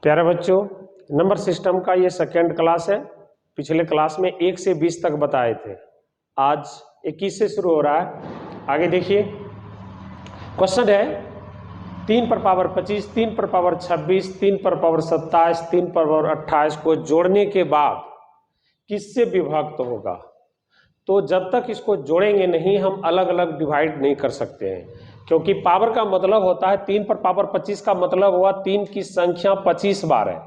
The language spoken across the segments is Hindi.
प्यारे बच्चों, नंबर सिस्टम का ये सेकेंड क्लास है। पिछले क्लास में 1 से 20 तक बताए थे, आज 21 से शुरू हो रहा है। आगे देखिए, क्वेश्चन है 3 पर पावर 25, 3 पर पावर 26, 3 पर पावर 27, 3 पर पावर 28 को जोड़ने के बाद किससे विभक्त होगा। तो जब तक इसको जोड़ेंगे नहीं, हम अलग अलग डिवाइड नहीं कर सकते हैं, क्योंकि पावर का मतलब होता है 3 पर पावर 25 का मतलब हुआ 3 की संख्या 25 बार है,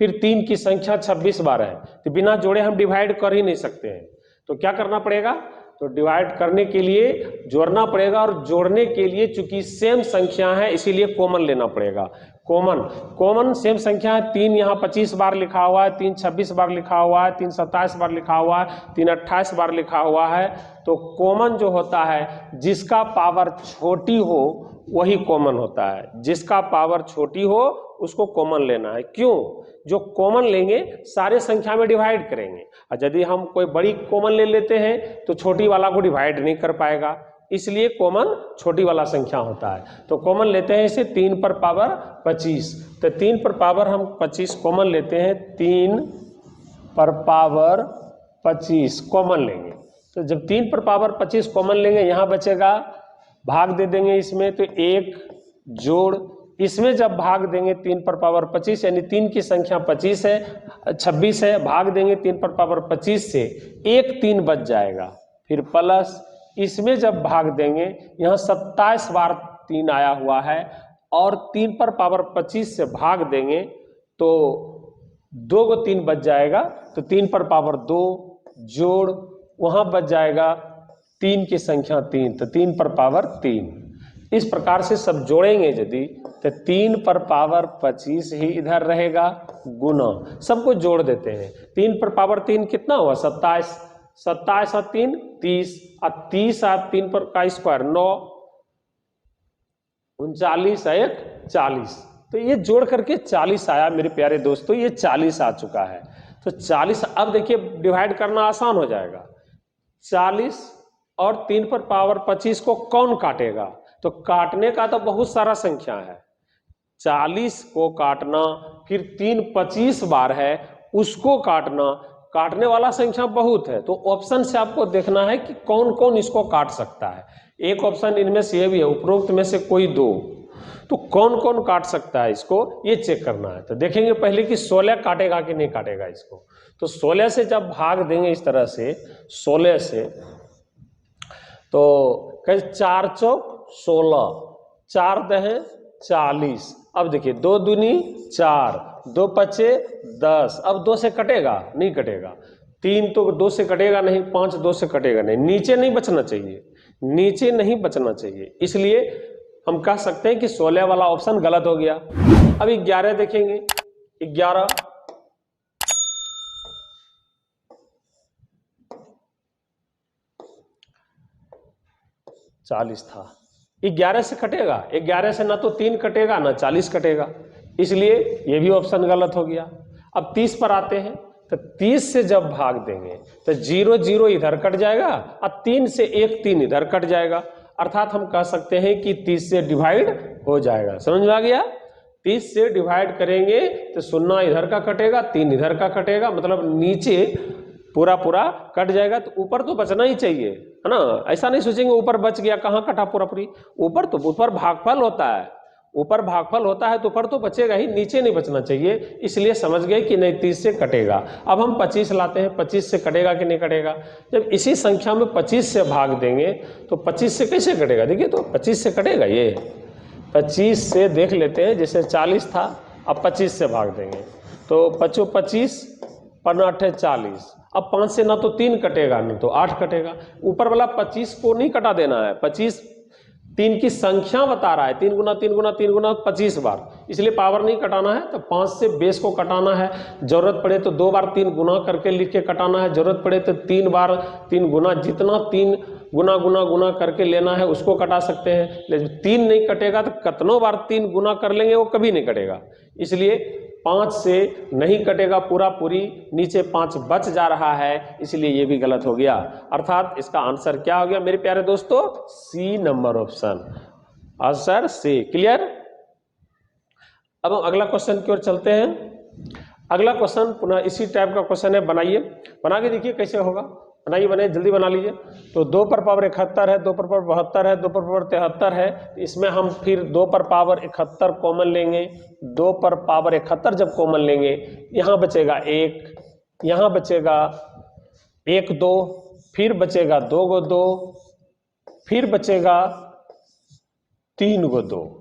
फिर 3 की संख्या 26 बार है, तो बिना जोड़े हम डिवाइड कर ही नहीं सकते हैं। तो क्या करना पड़ेगा, तो डिवाइड करने के लिए जोड़ना पड़ेगा, और जोड़ने के लिए चूंकि सेम संख्या है इसीलिए कॉमन लेना पड़ेगा। कॉमन सेम संख्या है, 3 यहाँ 25 बार लिखा हुआ है, 3 26 बार लिखा हुआ है, 3 27 बार लिखा हुआ है, 3 28 बार लिखा हुआ है। तो कॉमन जो होता है जिसका पावर छोटी हो वही कॉमन होता है, जिसका पावर छोटी हो उसको कॉमन लेना है। क्यों? जो कॉमन लेंगे सारे संख्या में डिवाइड करेंगे, और यदि हम कोई बड़ी कॉमन ले लेते हैं तो छोटी वाला को डिवाइड नहीं कर पाएगा, इसलिए कॉमन छोटी वाला संख्या होता है। तो कॉमन लेते हैं इसे 3 पर पावर 25, तो 3 पर पावर हम 25 कॉमन लेते हैं, 3 पर पावर 25 कॉमन लेंगे। तो जब 3 पर पावर 25 कॉमन लेंगे, यहाँ बचेगा, भाग दे देंगे इसमें, तो 1 जोड़ इसमें जब भाग देंगे 3 पर पावर 25, यानी 3 की संख्या 25 है, 26 है, भाग देंगे 3 पर पावर 25 से, 1 3 बच जाएगा, फिर प्लस इसमें जब भाग देंगे, यहाँ 27 बार 3 आया हुआ है, और 3 पर पावर 25 से भाग देंगे तो 2 को 3 बच जाएगा, तो 3 पर पावर 2 जोड़ वहां बच जाएगा 3 की संख्या 3, तो 3 पर पावर 3। इस प्रकार से सब जोड़ेंगे यदि, तो 3 पर पावर 25 ही इधर रहेगा, गुना सबको जोड़ देते हैं। 3 पर पावर 3 कितना हुआ, 27, 27 और 3 30, और 30 और 3 पर का स्क्वायर 9, 39 1 40, तो ये जोड़ करके 40 आया मेरे प्यारे दोस्तों, ये 40 आ चुका है। तो 40, अब देखिए डिवाइड करना आसान हो जाएगा। 40 और 3 पर पावर 25 को कौन काटेगा, तो काटने का तो बहुत सारा संख्या है, 40 को काटना, फिर 3 25 बार है उसको काटना, काटने वाला संख्या बहुत है। तो ऑप्शन से आपको देखना है कि कौन कौन इसको काट सकता है। एक ऑप्शन इनमें से ये भी है, उपरोक्त में से कोई दो, तो कौन कौन काट सकता है इसको, ये चेक करना है। तो देखेंगे पहले कि 16 काटेगा कि नहीं काटेगा इसको। तो 16 से जब भाग देंगे इस तरह से, 16 से, तो कहीं 4 चौक 16, 4 दहे 40। अब देखिए 2 दूनी 4, 2 पचे 10। अब 2 से कटेगा नहीं, कटेगा 3 तो 2 से कटेगा नहीं, 5 2 से कटेगा नहीं, नीचे नहीं बचना चाहिए, नीचे नहीं बचना चाहिए, इसलिए हम कह सकते हैं कि 16 वाला ऑप्शन गलत हो गया। अब 11 देखेंगे, 11 40 था, 11 से कटेगा, 11 से ना तो 3 कटेगा ना 40 कटेगा, इसलिए ये भी ऑप्शन गलत हो गया। अब 30 पर आते हैं, तो 30 से जब भाग देंगे तो 0 0 इधर कट जाएगा, और 3 से 1 3 इधर कट जाएगा, अर्थात हम कह सकते हैं कि 30 से डिवाइड हो जाएगा। समझ में आ गया? 30 से डिवाइड करेंगे तो 0 इधर का कटेगा, 3 इधर का कटेगा, मतलब नीचे पूरा पूरा कट जाएगा, तो ऊपर तो बचना ही चाहिए, है ना। ऐसा नहीं सोचेंगे ऊपर बच गया, कहाँ कटा पूरा पूरी, ऊपर तो ऊपर भागफल होता है, ऊपर भागफल होता है तो ऊपर तो बचेगा ही, नीचे नहीं बचना चाहिए, इसलिए समझ गए कि नहीं 30 से कटेगा। अब हम 25 लाते हैं, 25 से कटेगा कि नहीं कटेगा। जब इसी संख्या में 25 से भाग देंगे तो 25 से कैसे कटेगा, देखिए तो 25 से कटेगा, ये 25 से देख लेते हैं, जैसे 40 था, अब 25 से भाग देंगे तो 25 पन्ना 8 40, अब 5 से ना तो 3 कटेगा ना तो 8 कटेगा, ऊपर वाला 25 को नहीं कटा देना है, 25 3 की संख्या बता रहा है, 3 गुना 3 गुना 3 गुना 25 बार, इसलिए पावर नहीं कटाना है, तो 5 से बेस को कटाना है, जरूरत पड़े तो 2 बार 3 गुना करके लिख के कटाना है, जरूरत पड़े तो 3 बार 3 गुना, जितना 3 गुना गुना गुना करके लेना है उसको कटा सकते हैं। लेकिन 3 नहीं कटेगा तो कितनों बार 3 गुना कर लेंगे वो कभी नहीं कटेगा, इसलिए 5 से नहीं कटेगा पूरा पूरी, नीचे 5 बच जा रहा है, इसलिए ये भी गलत हो गया। अर्थात इसका आंसर क्या हो गया मेरे प्यारे दोस्तों, C number option, answer C. Clear? अब हम अगला क्वेश्चन की ओर चलते हैं। अगला क्वेश्चन पुनः इसी टाइप का क्वेश्चन है, बनाइए, बना के देखिए कैसे होगा। बनाइए, जल्दी बना लीजिए। तो 2 पर पावर 71 है, 2 पर पावर 72 है, 2 पर पावर 73 है। इसमें हम फिर 2 पर पावर 71 कॉमन लेंगे। 2 पर पावर 71 जब कॉमन लेंगे, यहाँ बचेगा 1, यहाँ बचेगा 1 2, फिर बचेगा 2 गो 2, फिर बचेगा 3 गो 2।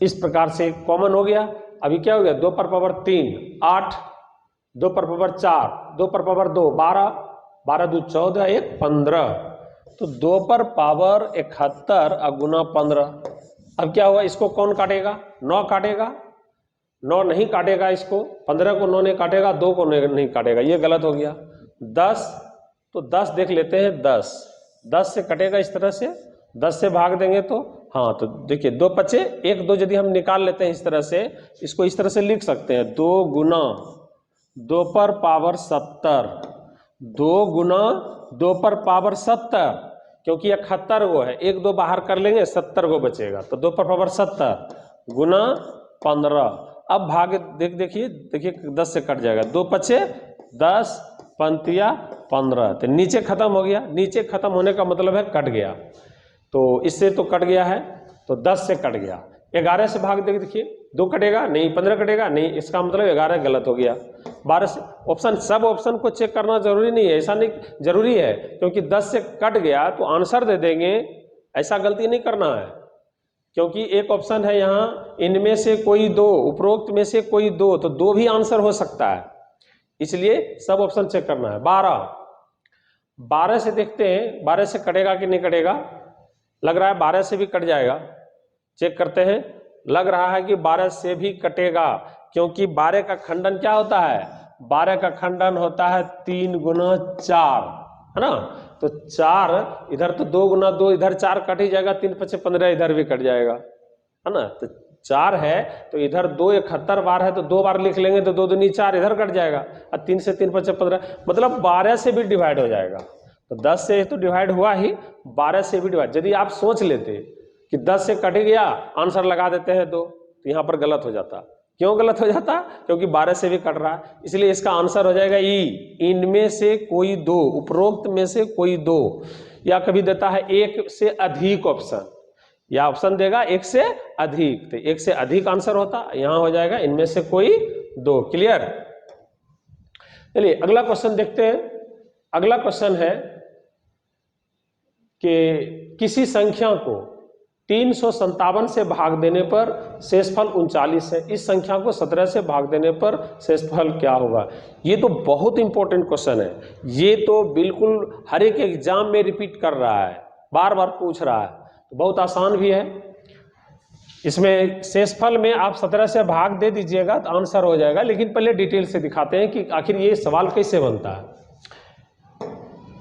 इस प्रकार से कॉमन हो गया। अभी क्या हो गया, 2 पर पावर 3 8, 2 पर पावर 4, 2 पर पावर 2 12, 12 2 14, 1 15। तो 2 पर पावर 71 और गुना 15। अब क्या हुआ, इसको कौन काटेगा, 9 काटेगा, 9 नहीं काटेगा इसको, 15 को 9 नहीं काटेगा, 2 को नहीं काटेगा, ये गलत हो गया। 10, तो 10 देख लेते हैं, 10 से कटेगा इस तरह से, 10 से भाग देंगे तो हाँ, तो देखिए 2 बचे, 1 2 यदि हम निकाल लेते हैं इस तरह से, इसको इस तरह से लिख सकते हैं, 2 गुना 2 पर पावर 70, 2 गुना 2 पर पावर 70, क्योंकि 71 गो है, 1 2 बाहर कर लेंगे 70 गो बचेगा, तो 2 पर पावर 70 गुना 15। अब भाग देखिए 10 से कट जाएगा, 2 बचे 10 पंतिया 15, तो नीचे खत्म हो गया। नीचे खत्म होने का मतलब है कट गया, तो इससे तो कट गया है, तो 10 से कट गया। 11 से भाग देंगे, देखिए 2 कटेगा नहीं, 15 कटेगा नहीं, इसका मतलब 11 गलत हो गया। 12 से ऑप्शन, सब ऑप्शन को चेक करना जरूरी नहीं है, ऐसा नहीं जरूरी है, क्योंकि 10 से कट गया तो आंसर दे देंगे, ऐसा गलती नहीं करना है। क्योंकि एक ऑप्शन है यहाँ, इनमें से कोई 2, उपरोक्त में से कोई 2, तो 2 भी आंसर हो सकता है, इसलिए सब ऑप्शन चेक करना है। 12 से देखते हैं, 12 से कटेगा कि नहीं कटेगा, लग रहा है 12 से भी कट जाएगा, चेक करते हैं। लग रहा है कि 12 से भी कटेगा, क्योंकि 12 का खंडन क्या होता है, 12 का खंडन होता है 3 गुना 4, है ना। तो 4 इधर, तो 2 गुना 2 इधर 4 कट ही जाएगा, 3 5 15 इधर भी कट जाएगा, है ना। तो 4 है तो इधर 2 71 बार है, तो 2 बार लिख लेंगे, तो 2 दूनी 4 इधर कट जाएगा, और 3 से 3 5 15, मतलब 12 से भी डिवाइड हो जाएगा। तो 10 से तो डिवाइड हुआ ही, 12 से भी डिवाइड। यदि आप सोच लेते कि 10 से कट गया, आंसर लगा देते हैं 2, तो यहाँ पर गलत हो जाता। क्यों गलत हो जाता, क्योंकि 12 से भी कट रहा है, इसलिए इसका आंसर हो जाएगा ई, इनमें से कोई 2, उपरोक्त में से कोई 2, या कभी देता है 1 से अधिक ऑप्शन, या ऑप्शन देगा 1 से अधिक, तो 1 से अधिक आंसर होता, यहाँ हो जाएगा इनमें से कोई 2। क्लियर। चलिए अगला क्वेश्चन देखते हैं। अगला क्वेश्चन है कि किसी संख्या को 357 से भाग देने पर शेषफल 39 है, इस संख्या को 17 से भाग देने पर शेषफल क्या होगा। ये तो बहुत इंपॉर्टेंट क्वेश्चन है, ये तो बिल्कुल हर एक एग्जाम में रिपीट कर रहा है, बार बार पूछ रहा है, तो बहुत आसान भी है। इसमें शेषफल में आप 17 से भाग दे दीजिएगा तो आंसर हो जाएगा, लेकिन पहले डिटेल से दिखाते हैं कि आखिर ये सवाल कैसे बनता है।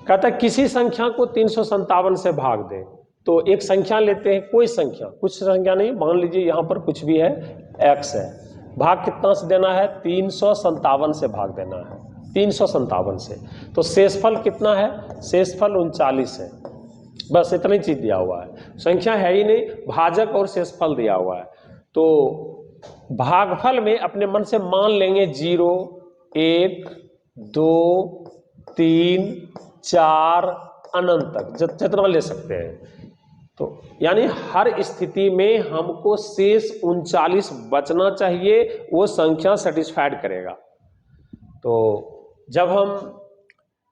कहता है किसी संख्या को 357 से भाग दें, तो एक संख्या लेते हैं, कोई संख्या, कुछ संख्या नहीं, मान लीजिए यहाँ पर कुछ भी है, x है, भाग कितना से देना है, 357 से भाग देना है, 357 से, तो शेषफल कितना है, शेषफल 39 है। बस इतना ही चीज दिया हुआ है, संख्या है ही नहीं, भाजक और शेषफल दिया हुआ है। तो भागफल में अपने मन से मान लेंगे 0 1 2 3 4 अनंत तक, जितना ले सकते हैं। तो यानी हर स्थिति में हमको शेष 39 बचना चाहिए, वो संख्या सेटिस्फाइड करेगा। तो जब हम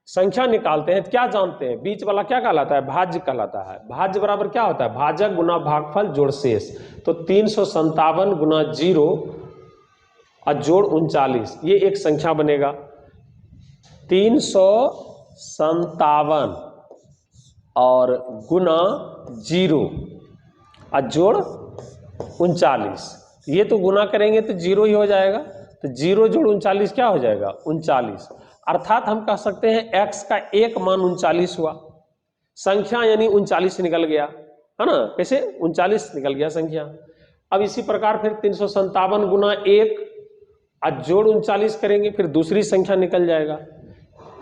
संख्या निकालते हैं तो क्या जानते हैं, बीच वाला क्या कहलाता है, भाज्य कहलाता है। भाज्य बराबर क्या होता है, भाजक गुना भागफल जोड़ शेष। तो 357 गुना 0 और जोड़ 39, ये एक संख्या बनेगा। 357 और गुना 0 और जोड़ 39, ये तो गुना करेंगे तो 0 ही हो जाएगा, तो 0 जोड़ 39 क्या हो जाएगा, 39। अर्थात हम कह सकते हैं x का एक मान 39 हुआ, संख्या यानी 39 निकल गया, है ना। कैसे 39 निकल गया संख्या। अब इसी प्रकार फिर 357 गुना 1 और जोड़ 39 करेंगे, फिर दूसरी संख्या निकल जाएगा।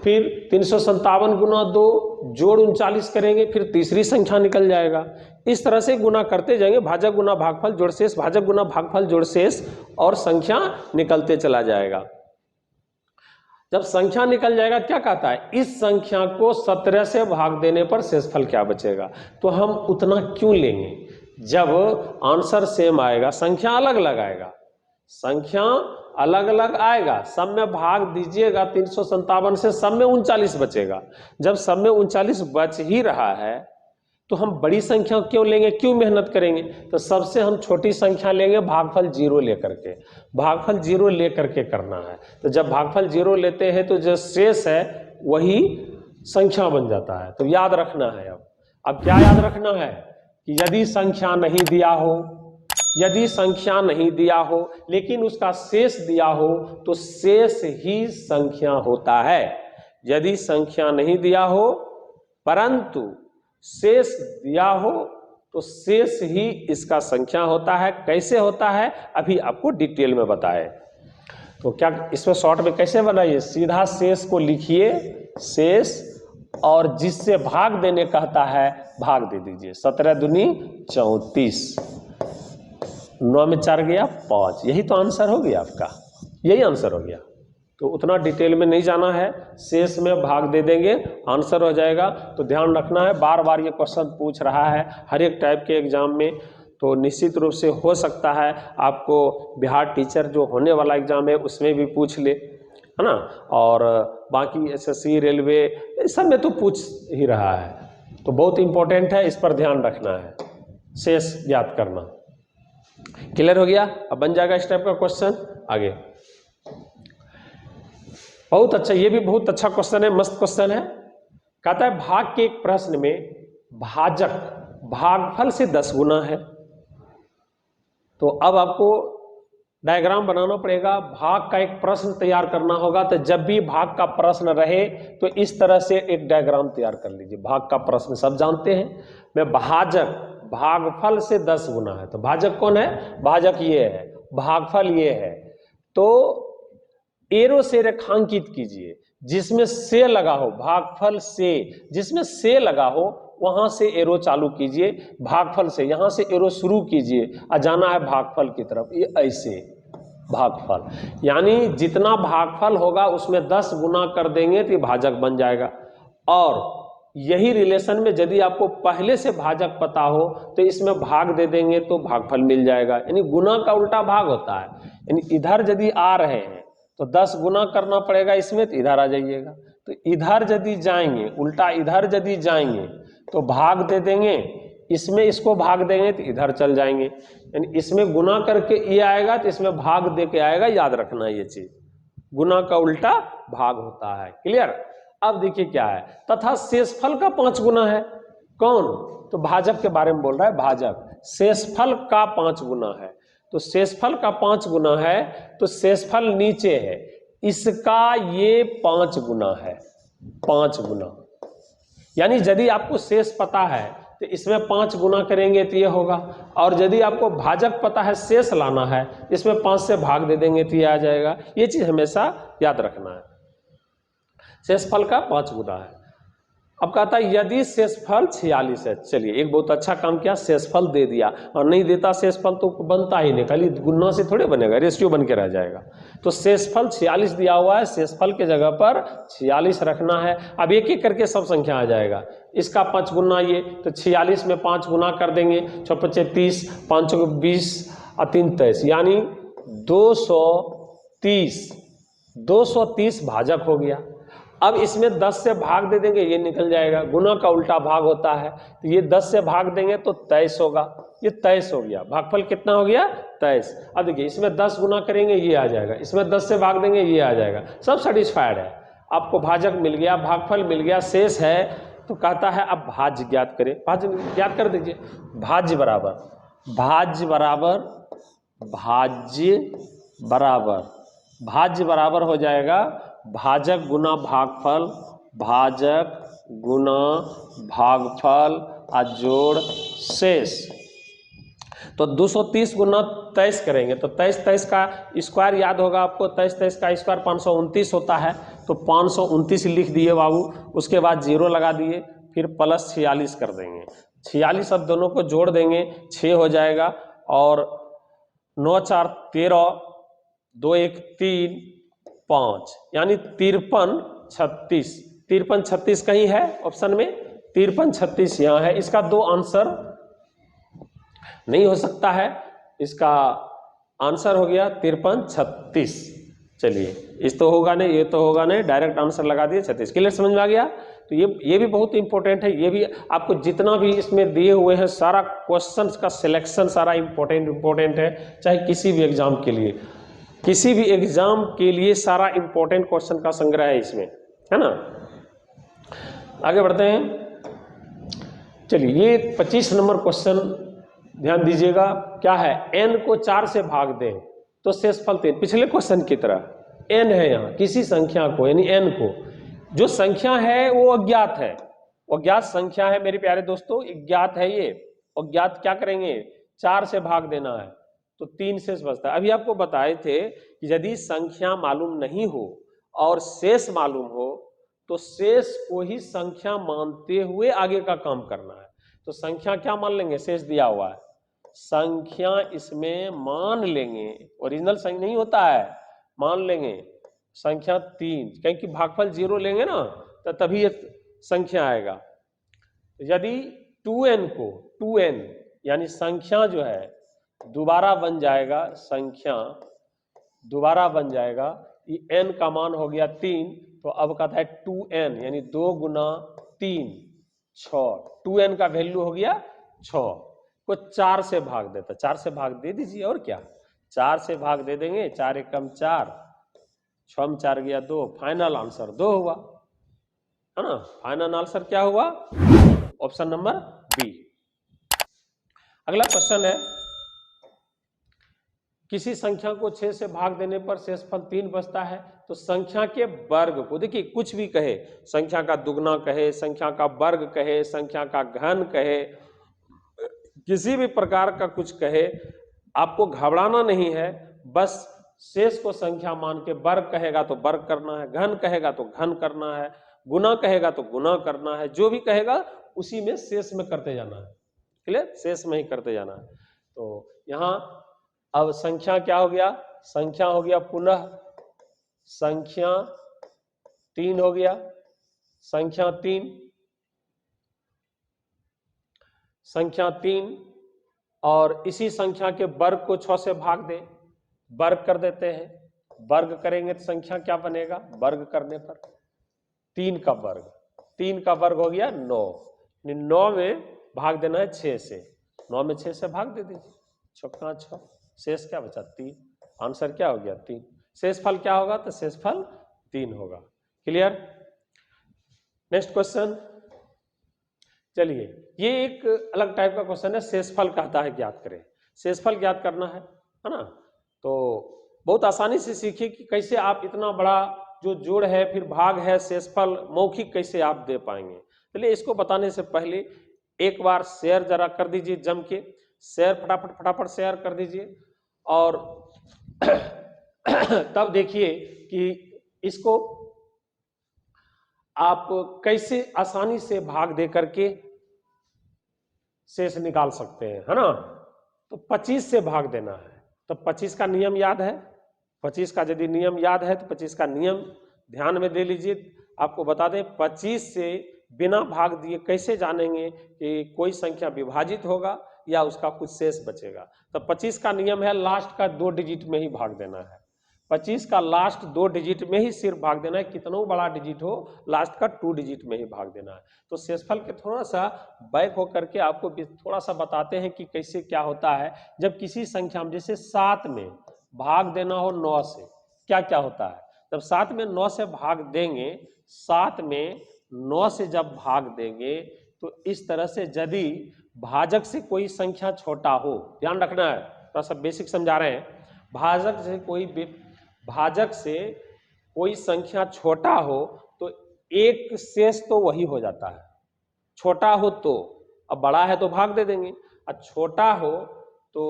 फिर 357 गुना 2 जोड़ 39 करेंगे, फिर तीसरी संख्या निकल जाएगा। इस तरह से गुना करते जाएंगे, भाजक गुना भागफल जोड़ शेष, भाजक गुना भागफल जोड़ शेष, और संख्या निकलते चला जाएगा। जब संख्या निकल जाएगा क्या कहता है, इस संख्या को 17 से भाग देने पर शेषफल क्या बचेगा। तो हम उतना क्यों लेंगे, जब आंसर सेम आएगा, संख्या अलग अलग आएगा, संख्या अलग अलग आएगा, सब में भाग दीजिएगा 357 से, सब में 39 बचेगा। जब सब में 39 बच ही रहा है तो हम बड़ी संख्या क्यों लेंगे, क्यों मेहनत करेंगे। तो सबसे हम छोटी संख्या लेंगे भागफल 0 लेकर के, भागफल 0 लेकर के करना है। तो जब भागफल 0 लेते हैं तो जो शेष है वही संख्या बन जाता है। तो याद रखना है, अब क्या याद रखना है कि यदि संख्या नहीं दिया हो, यदि संख्या नहीं दिया हो लेकिन उसका शेष दिया हो तो शेष ही संख्या होता है। यदि संख्या नहीं दिया हो परंतु शेष दिया हो तो शेष ही इसका संख्या होता है। कैसे होता है अभी आपको डिटेल में बताए। तो क्या इसमें शॉर्ट में कैसे बनाइए, सीधा शेष को लिखिए, शेष, और जिससे भाग देने कहता है भाग दे दीजिए। 17 दूनी 34, 9 में 4 गया 5, यही तो आंसर हो गया आपका, यही आंसर हो गया। तो उतना डिटेल में नहीं जाना है, शेष में भाग दे देंगे आंसर हो जाएगा। तो ध्यान रखना है, बार बार ये क्वेश्चन पूछ रहा है हर एक टाइप के एग्जाम में, तो निश्चित रूप से हो सकता है आपको बिहार टीचर जो होने वाला एग्जाम है उसमें भी पूछ ले, है ना, और बाकी एसएससी रेलवे इस सब में तो पूछ ही रहा है। तो बहुत इंपॉर्टेंट है, इस पर ध्यान रखना है, शेष ज्ञात करना। क्लियर हो गया, अब बन जाएगा इस टाइप का क्वेश्चन आगे। बहुत अच्छा, ये भी बहुत अच्छा क्वेश्चन है, मस्त क्वेश्चन है। कहता है भाग के एक प्रश्न में भाजक भागफल से 10 गुना है। तो अब आपको डायग्राम बनाना पड़ेगा, भाग का एक प्रश्न तैयार करना होगा। तो जब भी भाग का प्रश्न रहे तो इस तरह से एक डायग्राम तैयार कर लीजिए। भाग का प्रश्न सब जानते हैं, मैं भाजक भागफल से 10 गुना है। तो भाजक कौन है, भाजक ये है, भागफल ये है। तो एरो से रेखांकित कीजिए जिसमें से लगा हो, भागफल से, जिसमें से लगा हो वहां से एरो चालू कीजिए, भागफल से यहां से एरो शुरू कीजिए और जाना है भागफल की तरफ। ये ऐसे भागफल, यानी जितना भागफल होगा उसमें 10 गुना कर देंगे तो ये भाजक बन जाएगा। और यही रिलेशन में यदि आपको पहले से भाजक पता हो तो इसमें भाग दे देंगे तो भागफल मिल जाएगा। यानी गुना का उल्टा भाग होता है, यानी इधर यदि आ रहे हैं तो 10 गुना करना पड़ेगा इसमें, तो इधर आ जाइएगा। तो इधर यदि जाएंगे, उल्टा इधर यदि जाएंगे तो भाग दे देंगे, इसमें इसको भाग देंगे तो इधर चल जाएंगे। यानी इसमें गुना करके ये आएगा तो इसमें भाग दे के आएगा, याद रखना ये चीज, गुना का उल्टा भाग होता है। क्लियर। अब देखिए क्या है, तथा शेषफल का 5 गुना है। कौन, तो भाजक के बारे में बोल रहा है, भाजक शेषफल का 5 गुना है। तो शेषफल का 5 गुना है तो शेषफल नीचे है, इसका ये 5 गुना है, 5 गुना। यानी यदि आपको शेष पता है तो इसमें 5 गुना करेंगे तो ये होगा, और यदि आपको भाजक पता है शेष लाना है इसमें 5 से भाग दे देंगे तो ये आ जाएगा। ये चीज हमेशा याद रखना है, शेषफल का 5 गुना है। अब कहता है यदि शेषफल 46 है, चलिए एक बहुत अच्छा काम किया, शेषफल दे दिया, और नहीं देता शेषफल तो बनता ही नहीं, खाली गुना से थोड़े बनेगा, रेशियो बन के रह जाएगा। तो शेषफल 46 दिया हुआ है, शेषफल के जगह पर 46 रखना है। अब एक एक करके सब संख्या आ जाएगा, इसका 5 गुना ये, तो 46 में 5 गुना कर देंगे, 6 5 30, 5 20 और 3 23, यानी 230 भाजक हो गया। अब इसमें 10 से भाग दे देंगे, ये निकल जाएगा, गुना का उल्टा भाग होता है। तो ये 10 से भाग देंगे तो 23 होगा, ये 23 हो गया, भागफल कितना हो गया 23। अब देखिए इसमें 10 गुना करेंगे ये आ जाएगा, इसमें 10 से भाग देंगे ये आ जाएगा, सब सेटिस्फाइड है। आपको भाजक मिल गया, भागफल मिल गया, शेष है। तो कहता है अब भाज्य ज्ञात करें, भाज्य ज्ञात कर दीजिए। भाज्य बराबर भाज्य बराबर भाज्य बराबर भाज्य बराबर हो जाएगा भाजक गुना भागफल, भाजक गुना भागफल और जोड़ शेष। तो 230 गुना 23 करेंगे तो 23 का स्क्वायर याद होगा आपको, 23 का स्क्वायर 529 होता है, तो 529 लिख दिए बाबू, उसके बाद 0 लगा दिए, फिर प्लस 46 कर देंगे, 46 अब दोनों को जोड़ देंगे 6 हो जाएगा, और 9 4 13, 2 1 3 5, यानी 53 36, 53 36 कहीं है ऑप्शन में, 53 36 यहाँ है, इसका 2 आंसर नहीं हो सकता है, इसका आंसर हो गया 53 36। चलिए इस तो होगा नहीं, ये तो होगा नहीं, डायरेक्ट आंसर लगा दिए 36। क्लियर, समझ में आ गया? तो ये भी बहुत इंपॉर्टेंट है, ये भी आपको जितना भी इसमें दिए हुए हैं सारा क्वेश्चन का सिलेक्शन सारा इंपॉर्टेंट है, चाहे किसी भी एग्जाम के लिए, किसी भी एग्जाम के लिए सारा इंपॉर्टेंट क्वेश्चन का संग्रह है इसमें, है ना। आगे बढ़ते हैं। चलिए ये 25 नंबर क्वेश्चन ध्यान दीजिएगा, क्या है, n को 4 से भाग दें तो शेषफल 3, पिछले क्वेश्चन की तरह n है यहाँ, किसी संख्या को यानी n को, जो संख्या है वो अज्ञात है, अज्ञात संख्या है मेरे प्यारे दोस्तों, अज्ञात है ये, अज्ञात क्या करेंगे, 4 से भाग देना है तो 3 शेष बचता है। अभी आपको बताए थे कि यदि संख्या मालूम नहीं हो और शेष मालूम हो तो शेष को ही संख्या मानते हुए आगे का काम करना है। तो संख्या क्या मान लेंगे, शेष दिया हुआ है, संख्या इसमें मान लेंगे, ओरिजिनल संख्या नहीं होता है, मान लेंगे संख्या 3, क्योंकि भागफल 0 लेंगे ना तो तभी ये संख्या आएगा। यदि 2n को 2n यानी संख्या जो है दोबारा बन जाएगा, संख्या दोबारा बन जाएगा, ये n का मान हो गया 3, तो अब कहता है 2n यानी 2 गुना 3 6, 2n का वैल्यू हो गया 6 को 4 से भाग देता, 4 से भाग दे दीजिए, और क्या 4 से भाग दे देंगे, 4 एकम 4, 6 में 4 गया 2, फाइनल आंसर 2 हुआ, है ना। फाइनल आंसर क्या हुआ, ऑप्शन नंबर बी। अगला क्वेश्चन है, किसी संख्या को 6 से भाग देने पर शेषफल 3 बचता है, तो संख्या के वर्ग को, देखिए कुछ भी कहे, संख्या का दुगना कहे, संख्या का वर्ग कहे, संख्या का घन कहे, किसी भी प्रकार का कुछ कहे, आपको घबराना नहीं है, बस शेष को संख्या मान के, वर्ग कहेगा तो वर्ग करना है, घन कहेगा तो घन करना है, गुना कहेगा तो गुना करना है, जो भी कहेगा उसी में शेष में करते जाना है, क्लियर, शेष में ही करते जाना है। तो यहाँ अब संख्या क्या हो गया, संख्या हो गया पुनः संख्या 3 हो गया, संख्या 3, संख्या 3, और इसी संख्या के वर्ग को 6 से भाग दे, वर्ग कर देते हैं, वर्ग करेंगे तो संख्या क्या बनेगा, वर्ग करने पर 3 का वर्ग, 3 का वर्ग हो गया 9, 9 में भाग देना है 6 से, 9 में 6 से भाग दे दीजिए, 6 6, शेष क्या बचा 3, आंसर क्या हो गया 3, शेषफल क्या होगा, तो शेषफल 3 होगा। क्लियर। नेक्स्ट क्वेश्चन, चलिए ये एक अलग टाइप का क्वेश्चन है, शेषफल कहता है ज्ञात करें, शेषफल ज्ञात करना है ना। तो बहुत आसानी से सीखिए कि कैसे आप इतना बड़ा जो जोड़ है फिर भाग है, शेषफल मौखिक कैसे आप दे पाएंगे। चलिए इसको बताने से पहले एक बार शेयर जरा कर दीजिए जम के, शेयर फटाफट फटाफट शेयर कर दीजिए, और तब देखिए कि इसको आप कैसे आसानी से भाग दे करके शेष निकाल सकते हैं, है ना। तो 25 से भाग देना है, तो 25 का नियम याद है, 25 का यदि नियम याद है तो 25 का नियम ध्यान में दे लीजिए। आपको बता दें 25 से बिना भाग दिए कैसे जानेंगे कि कोई संख्या विभाजित होगा या उसका कुछ शेष बचेगा। तो 25 का नियम है लास्ट का 2 डिजिट में ही भाग देना है, 25 का लास्ट 2 डिजिट में ही सिर्फ भाग देना है, कितना बड़ा डिजिट हो लास्ट का 2 डिजिट में ही भाग देना है। तो शेषफल के थोड़ा सा बैक होकर के आपको थोड़ा सा बताते हैं कि कैसे क्या होता है जब किसी संख्या में, जैसे 7 में भाग देना हो 9 से, क्या क्या होता है। जब 7 में 9 से भाग देंगे, 7 में 9 से जब भाग देंगे तो इस तरह से यदि भाजक से कोई संख्या छोटा हो, ध्यान रखना है, थोड़ा सा बेसिक समझा रहे हैं, भाजक से कोई संख्या छोटा हो तो एक शेष तो वही हो जाता है, छोटा हो तो, अब बड़ा है तो भाग दे देंगे, और छोटा हो तो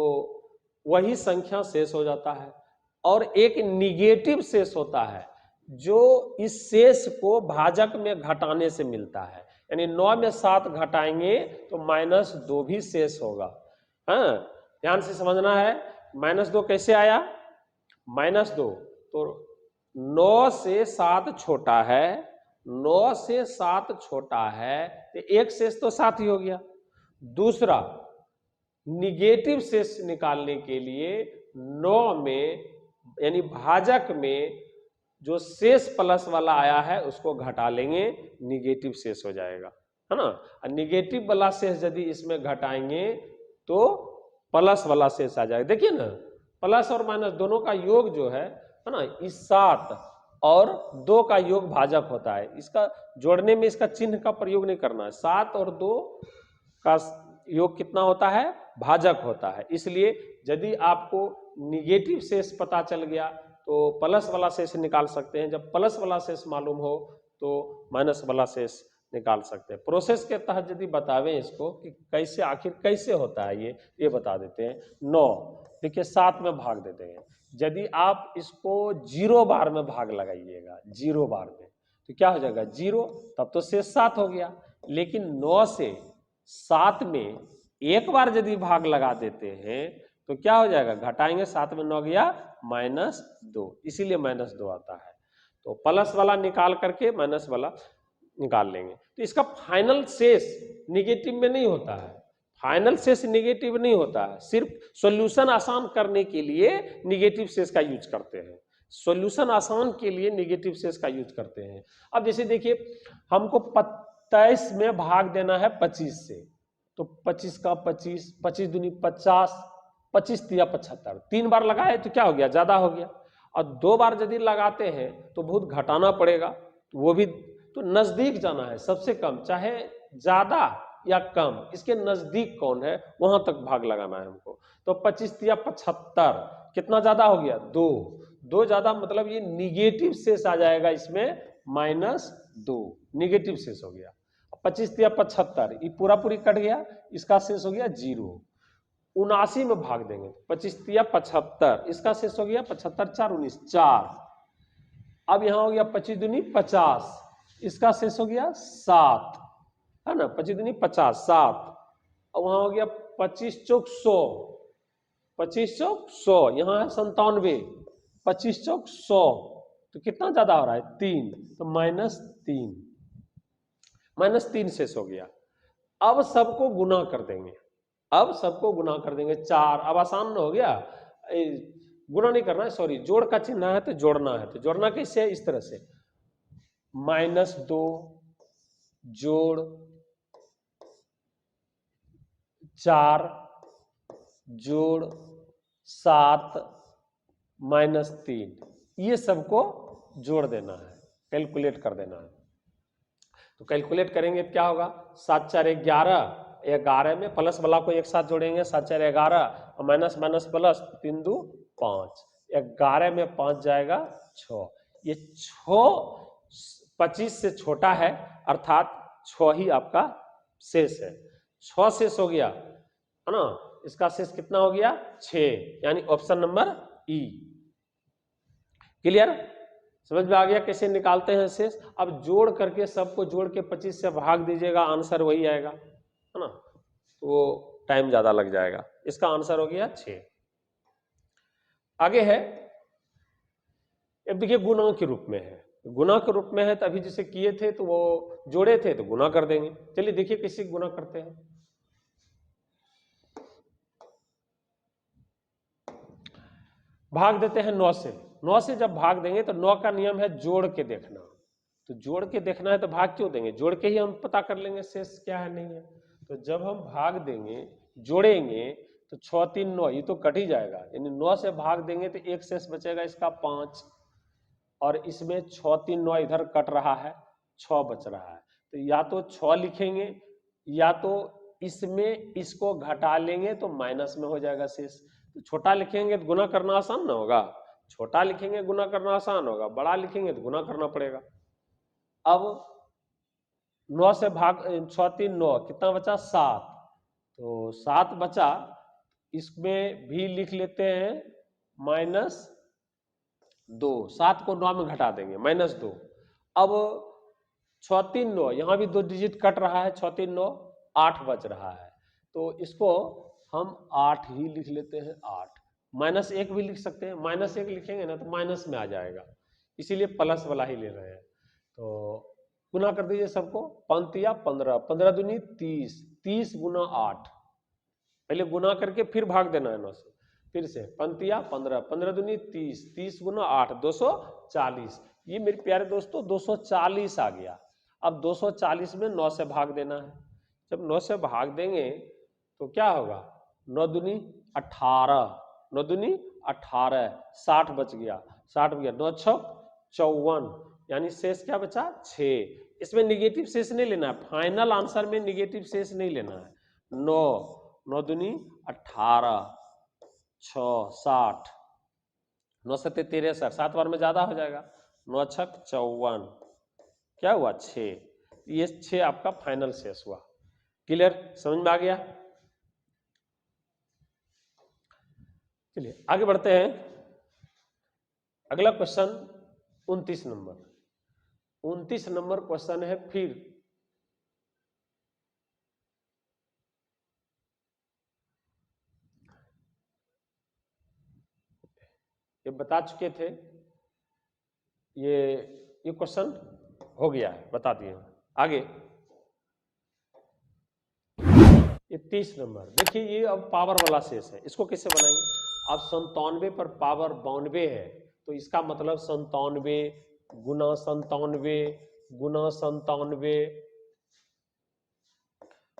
वही संख्या शेष हो जाता है। और एक निगेटिव शेष होता है जो इस शेष को भाजक में घटाने से मिलता है, यानी 9 में 7 घटाएंगे तो -2 भी शेष होगा। हाँ, ध्यान से समझना है। -2 कैसे आया? -2 तो 9 से 7 छोटा है, 9 से 7 छोटा है तो एक शेष तो 7 ही हो गया। दूसरा, निगेटिव शेष निकालने के लिए 9 में यानी भाजक में जो शेष प्लस वाला आया है उसको घटा लेंगे, निगेटिव शेष हो जाएगा, है ना। और निगेटिव वाला शेष यदि इसमें घटाएंगे तो प्लस वाला शेष आ जाएगा। देखिए ना, प्लस और माइनस दोनों का योग जो है ना, इस 7 और 2 का योग भाजक होता है। इसका जोड़ने में इसका चिन्ह का प्रयोग नहीं करना है। 7 और 2 का योग कितना होता है? भाजक होता है। इसलिए यदि आपको निगेटिव शेष पता चल गया तो प्लस वाला शेष निकाल सकते हैं। जब प्लस वाला शेष मालूम हो तो माइनस वाला शेष निकाल सकते हैं। प्रोसेस के तहत यदि बतावें इसको कि कैसे, आखिर कैसे होता है ये बता देते हैं। 9 देखिए 7 में भाग देते हैं। यदि आप इसको 0 बार में भाग लगाइएगा, 0 बार में, तो क्या हो जाएगा? 0, तब तो शेष 7 हो गया। लेकिन 9 से 7 में एक बार यदि भाग लगा देते हैं तो क्या हो जाएगा? घटाएंगे, 7 में 9 गया -2, इसीलिए -2 आता है। तो प्लस वाला निकाल करके माइनस वाला निकाल लेंगे। तो इसका फाइनल शेष निगेटिव में नहीं होता है, फाइनल शेष निगेटिव नहीं होता है। सिर्फ सॉल्यूशन आसान करने के लिए निगेटिव शेष का यूज करते हैं, सॉल्यूशन आसान के लिए निगेटिव शेष का यूज करते हैं। अब जैसे देखिए, हमको 23 में भाग देना है 25 से, तो 25 का 25, 25 दूनी 50, 25 तिया 75, 3 बार लगाए तो क्या हो गया? ज्यादा हो गया। और 2 बार यदि लगाते हैं तो बहुत घटाना पड़ेगा, वो भी तो नजदीक जाना है, सबसे कम, चाहे ज्यादा या कम, इसके नजदीक कौन है वहां तक भाग लगाना है हमको। तो 25 तिया 75, कितना ज्यादा हो गया? 2 ज्यादा, मतलब ये निगेटिव शेष आ जाएगा इसमें, -2 निगेटिव शेष हो गया। 25 तिया 75, ये पूरा पूरी कट गया, इसका शेष हो गया 0। 79 में भाग देंगे, 25 तिया 75, इसका शेष हो गया 75 4 19 4। अब यहां हो गया 25 दूनी 50, इसका शेष हो गया 7, है ना, 25 दूनी 50 7। और वहां हो गया 25 चौक 100, 25 चौक 100, यहां है 97, 25 चौक 100, तो कितना ज्यादा हो रहा है? 3, तो -3 शेष हो गया। अब सबको गुना कर देंगे, अब सबको गुना कर देंगे 4। अब आसान हो गया, गुना नहीं करना है, सॉरी, जोड़ का चिन्ह है तो जोड़ना है। तो जोड़ना कैसे है? इस तरह से, -2 जोड़ 4 जोड़ 7 -3, ये सबको जोड़ देना है, कैलकुलेट कर देना है। तो कैलकुलेट करेंगे तो क्या होगा? 7 4 11, 11 में प्लस वाला को एक साथ जोड़ेंगे, 7 4 11, और माइनस माइनस प्लस, 3 2 5, 11 में 5 जाएगा 6। ये 6 25 से छोटा है, अर्थात 6 ही आपका शेष है। 6 शेष हो गया, है ना। इसका शेष कितना हो गया? 6, यानी ऑप्शन नंबर ई। क्लियर? समझ में आ गया कैसे निकालते हैं शेष? अब जोड़ करके, सबको जोड़ के 25 से भाग दीजिएगा, आंसर वही आएगा, है ना। तो टाइम ज्यादा लग जाएगा। इसका आंसर हो गया 6। आगे है, अब देखिए गुना के रूप में है, गुना के रूप में है तो अभी जैसे किए थे तो वो जोड़े थे तो गुना कर देंगे। चलिए देखिए कैसे गुना करते हैं। भाग देते हैं 9 से, 9 से जब भाग देंगे तो 9 का नियम है जोड़ के देखना। तो जोड़ के देखना है तो भाग क्यों देंगे? जोड़ के ही हम पता कर लेंगे शेष क्या है नहीं है। तो जब हम भाग देंगे, जोड़ेंगे, तो 6 3 9, ये तो कट ही जाएगा, यानी 9 से भाग देंगे तो एक शेष बचेगा इसका 5, और इसमें 6 3 9 इधर कट रहा है, 6 बच रहा है। तो या तो 6 लिखेंगे, या तो इसमें इसको घटा लेंगे तो माइनस में हो जाएगा शेष। तो छोटा लिखेंगे तो गुना करना आसान ना होगा, छोटा लिखेंगे गुना करना आसान होगा, बड़ा लिखेंगे तो गुना करना पड़ेगा। अब 9 से भाग 6 3 9, कितना बचा? 7, तो 7 बचा, इसमें भी लिख लेते हैं -2, 7 को 9 में घटा देंगे -2। अब 6 3 9, यहाँ भी 2 डिजिट कट रहा है, 6 3 9 8 बच रहा है, तो इसको हम 8 ही लिख लेते हैं, 8। -1 भी लिख सकते हैं, -1 लिखेंगे ना तो माइनस में आ जाएगा, इसीलिए प्लस वाला ही ले रहे हैं। तो गुना कर दीजिए सबको, 5 15, 15 दूनी 30, 30 गुना 8, पहले गुना करके फिर भाग देना है 9 से, फिर से 5 15, 15 दूनी 30, 30 गुना 8 240। ये मेरे प्यारे दोस्तों 240 आ गया। अब 240 में 9 से भाग देना है, जब 9 से भाग देंगे तो क्या होगा, 9 दूनी 18, 9 दूनी 18, 60 बच गया, 60 बच गया, 9 छक 54, यानी शेष क्या बचा 6। इसमें निगेटिव शेष नहीं लेना है, फाइनल आंसर में निगेटिव शेष नहीं लेना है। 9 9 दूनी 18, 6 60, 9 7 63, 7 बार में ज्यादा हो जाएगा, 9 छक 54, क्या हुआ 6। ये 6 आपका फाइनल शेष हुआ। क्लियर, समझ में आ गया। चलिए आगे बढ़ते हैं। अगला क्वेश्चन 29 नंबर, 29 नंबर क्वेश्चन है। फिर ये बता चुके थे, ये क्वेश्चन हो गया है, बता दिए। आगे ये 30 नंबर, देखिए ये अब पावर वाला शेष है, इसको कैसे बनाएंगे। अब 97 पर पावर 92 है, तो इसका मतलब 97 गुना 97 गुना 97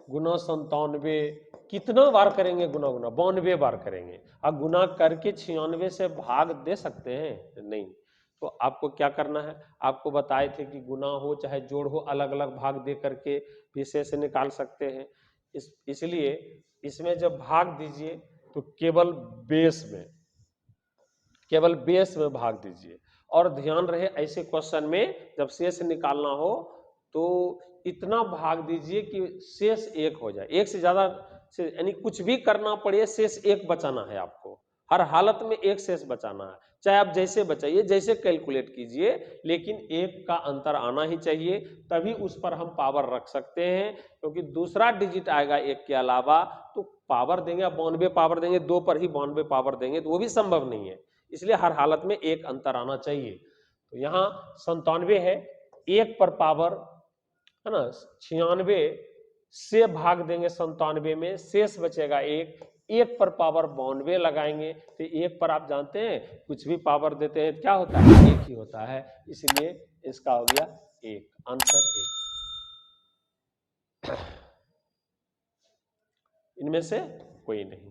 गुना 97, कितना बार करेंगे गुना, गुना 92 बार करेंगे। अब गुना करके 96 से भाग दे सकते हैं, नहीं। तो आपको क्या करना है, आपको बताए थे कि गुना हो चाहे जोड़ हो, अलग अलग भाग दे करके भी शेष निकाल सकते हैं। इसलिए इसमें जब भाग दीजिए तो केवल बेस में भाग दीजिए। और ध्यान रहे ऐसे क्वेश्चन में जब शेष निकालना हो तो इतना भाग दीजिए कि शेष 1 हो जाए, एक से ज्यादा से, यानी कुछ भी करना पड़े शेष 1 बचाना है आपको, हर हालत में 1 शेष बचाना है, चाहे आप जैसे बचाइए, जैसे कैलकुलेट कीजिए, लेकिन 1 का अंतर आना ही चाहिए, तभी उस पर हम पावर रख सकते हैं। क्योंकि दूसरा डिजिट आएगा 1 के अलावा तो पावर देंगे, 92 पावर देंगे, 2 पर ही 92 पावर देंगे तो वो भी संभव नहीं है, इसलिए हर हालत में 1 अंतर आना चाहिए। तो यहाँ 97 है, 1 पर पावर है ना 96 से भाग देंगे 97 में, शेष बचेगा 1, 1 पर पावर 92 लगाएंगे, तो 1 पर आप जानते हैं कुछ भी पावर देते हैं क्या होता है, 1 ही होता है, इसलिए इसका हो गया 1, आंसर 1। इनमें से कोई नहीं।